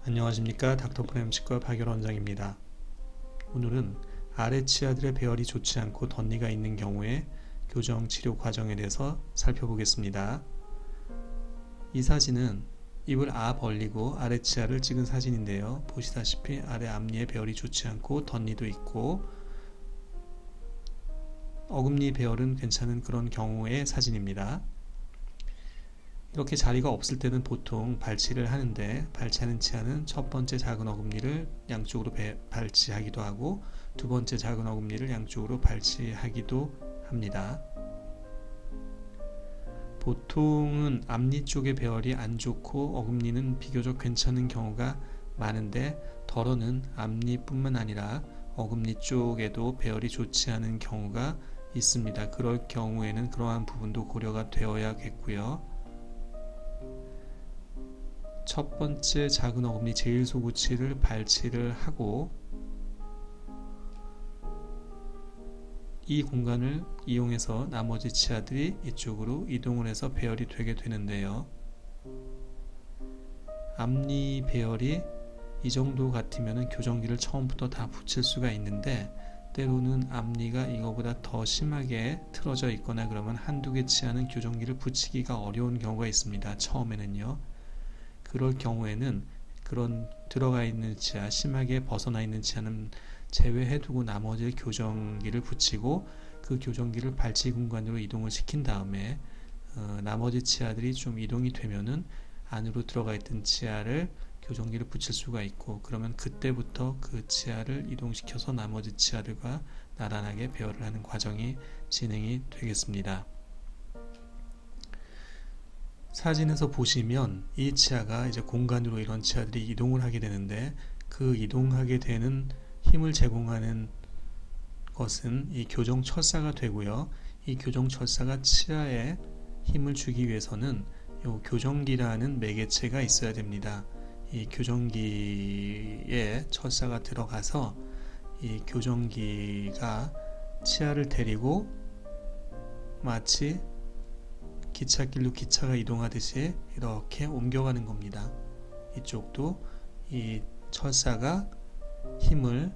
안녕하십니까. 닥터프렘 치과 박열 원장입니다. 오늘은 아래 치아들의 배열이 좋지 않고 덧니가 있는 경우에 교정 치료 과정에 대해서 살펴보겠습니다. 이 사진은 입을 벌리고 아래 치아를 찍은 사진인데요. 보시다시피 아래 앞니의 배열이 좋지 않고 덧니도 있고 어금니 배열은 괜찮은 그런 경우의 사진입니다. 이렇게 자리가 없을 때는 보통 발치를 하는데, 발치하는 치아는 첫 번째 작은 어금니를 양쪽으로 발치하기도 하고 두 번째 작은 어금니를 양쪽으로 발치하기도 합니다. 보통은 앞니 쪽의 배열이 안 좋고 어금니는 비교적 괜찮은 경우가 많은데, 덜어는 앞니뿐만 아니라 어금니 쪽에도 배열이 좋지 않은 경우가 있습니다. 그럴 경우에는 그러한 부분도 고려가 되어야겠고요. 첫 번째 작은 어금니 제일 소구치를 발치를 하고 이 공간을 이용해서 나머지 치아들이 이쪽으로 이동을 해서 배열이 되게 되는데요. 앞니 배열이 이 정도 같으면 교정기를 처음부터 다 붙일 수가 있는데, 때로는 앞니가 이거보다 더 심하게 틀어져 있거나 그러면 한두 개 치아는 교정기를 붙이기가 어려운 경우가 있습니다. 처음에는요. 그럴 경우에는 그런 들어가 있는 치아, 심하게 벗어나 있는 치아는 제외해두고 나머지 교정기를 붙이고 그 교정기를 발치 공간으로 이동을 시킨 다음에 나머지 치아들이 좀 이동이 되면은 안으로 들어가 있던 치아를 교정기를 붙일 수가 있고, 그러면 그때부터 그 치아를 이동시켜서 나머지 치아들과 나란하게 배열을 하는 과정이 진행이 되겠습니다. 사진에서 보시면 이 치아가 이제 공간으로 이런 치아들이 이동을 하게 되는데, 그 이동하게 되는 힘을 제공하는 것은 이 교정 철사가 되고요. 이 교정 철사가 치아에 힘을 주기 위해서는 이 교정기라는 매개체가 있어야 됩니다. 이 교정기에 철사가 들어가서 이 교정기가 치아를 데리고 마치 기찻길로 기차가 이동하듯이 이렇게 옮겨가는 겁니다. 이쪽도 이 철사가 힘을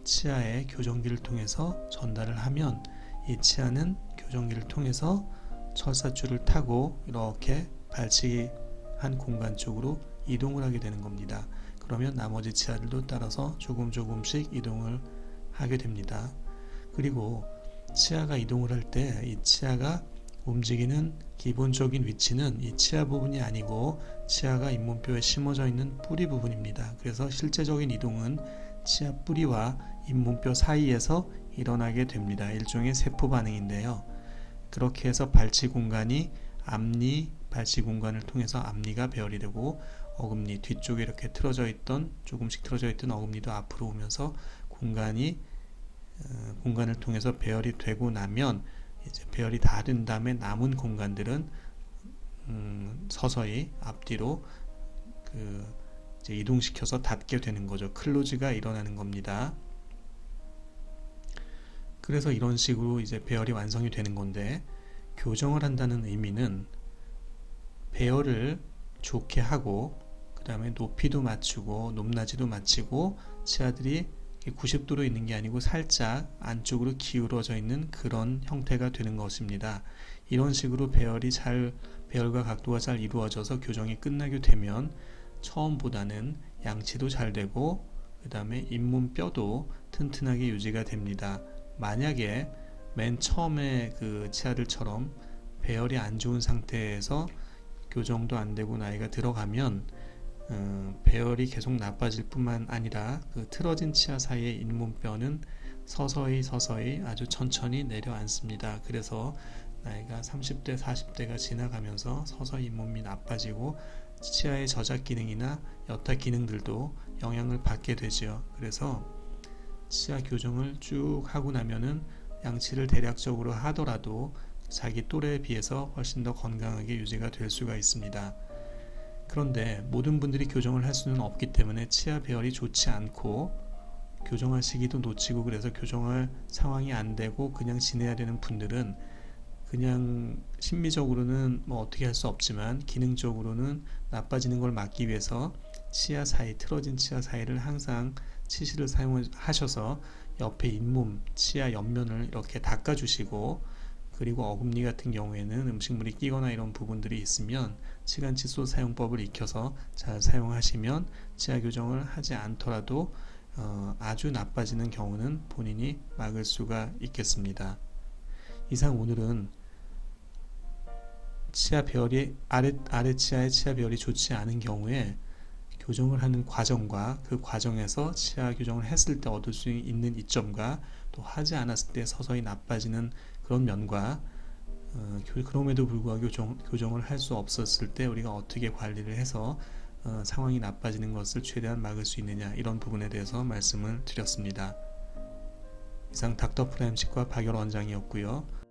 치아의 교정기를 통해서 전달을 하면 이 치아는 교정기를 통해서 철사줄을 타고 이렇게 발치한 공간 쪽으로 이동을 하게 되는 겁니다. 그러면 나머지 치아들도 따라서 조금씩 이동을 하게 됩니다. 그리고 치아가 이동을 할 때 이 치아가 움직이는 기본적인 위치는 이 치아 부분이 아니고 치아가 잇몸뼈에 심어져 있는 뿌리 부분입니다. 그래서 실제적인 이동은 치아 뿌리와 잇몸뼈 사이에서 일어나게 됩니다. 일종의 세포 반응인데요. 그렇게 해서 발치 공간이 앞니 발치 공간을 통해서 앞니가 배열이 되고, 어금니 뒤쪽에 이렇게 조금씩 틀어져 있던 어금니도 앞으로 오면서 공간을 통해서 배열이 되고 나면, 이제 배열이 다 된 다음에 남은 공간들은 서서히 앞뒤로 이제 이동시켜서 닫게 되는 거죠. 클로즈가 일어나는 겁니다. 그래서 이런 식으로 이제 배열이 완성이 되는 건데, 교정을 한다는 의미는 배열을 좋게 하고 그 다음에 높이도 맞추고 높낮이도 맞추고 치아들이 90도로 있는 게 아니고 살짝 안쪽으로 기울어져 있는 그런 형태가 되는 것입니다. 이런 식으로 배열과 각도가 잘 이루어져서 교정이 끝나게 되면 처음보다는 양치도 잘 되고 그 다음에 잇몸뼈도 튼튼하게 유지가 됩니다. 만약에 맨 처음에 그 치아들처럼 배열이 안 좋은 상태에서 교정도 안 되고 나이가 들어가면 배열이 계속 나빠질 뿐만 아니라 그 틀어진 치아 사이의 잇몸뼈는 서서히 아주 천천히 내려앉습니다. 그래서 나이가 30대, 40대가 지나가면서 서서히 잇몸이 나빠지고 치아의 저작 기능이나 여타 기능들도 영향을 받게 되죠. 그래서 치아 교정을 쭉 하고 나면은 양치를 대략적으로 하더라도 자기 또래에 비해서 훨씬 더 건강하게 유지가 될 수가 있습니다. 그런데 모든 분들이 교정을 할 수는 없기 때문에 치아 배열이 좋지 않고 교정할 시기도 놓치고 그래서 교정할 상황이 안 되고 그냥 지내야 되는 분들은 그냥 심미적으로는 뭐 어떻게 할 수 없지만 기능적으로는 나빠지는 걸 막기 위해서 치아 사이, 틀어진 치아 사이를 항상 치실을 사용하셔서 옆에 잇몸, 치아 옆면을 이렇게 닦아주시고, 그리고 어금니 같은 경우에는 음식물이 끼거나 이런 부분들이 있으면 치간 칫솔 사용법을 익혀서 잘 사용하시면 치아 교정을 하지 않더라도 아주 나빠지는 경우는 본인이 막을 수가 있겠습니다. 이상 오늘은 치아 배열이 아래 치아의 치아 배열이 좋지 않은 경우에 교정을 하는 과정과 그 과정에서 치아 교정을 했을 때 얻을 수 있는 이점과 또 하지 않았을 때 서서히 나빠지는 그런 면과 그럼에도 불구하고 교정을 할 수 없었을 때 우리가 어떻게 관리를 해서 상황이 나빠지는 것을 최대한 막을 수 있느냐, 이런 부분에 대해서 말씀을 드렸습니다. 이상 닥터 프라임 치과 박열 원장이었고요.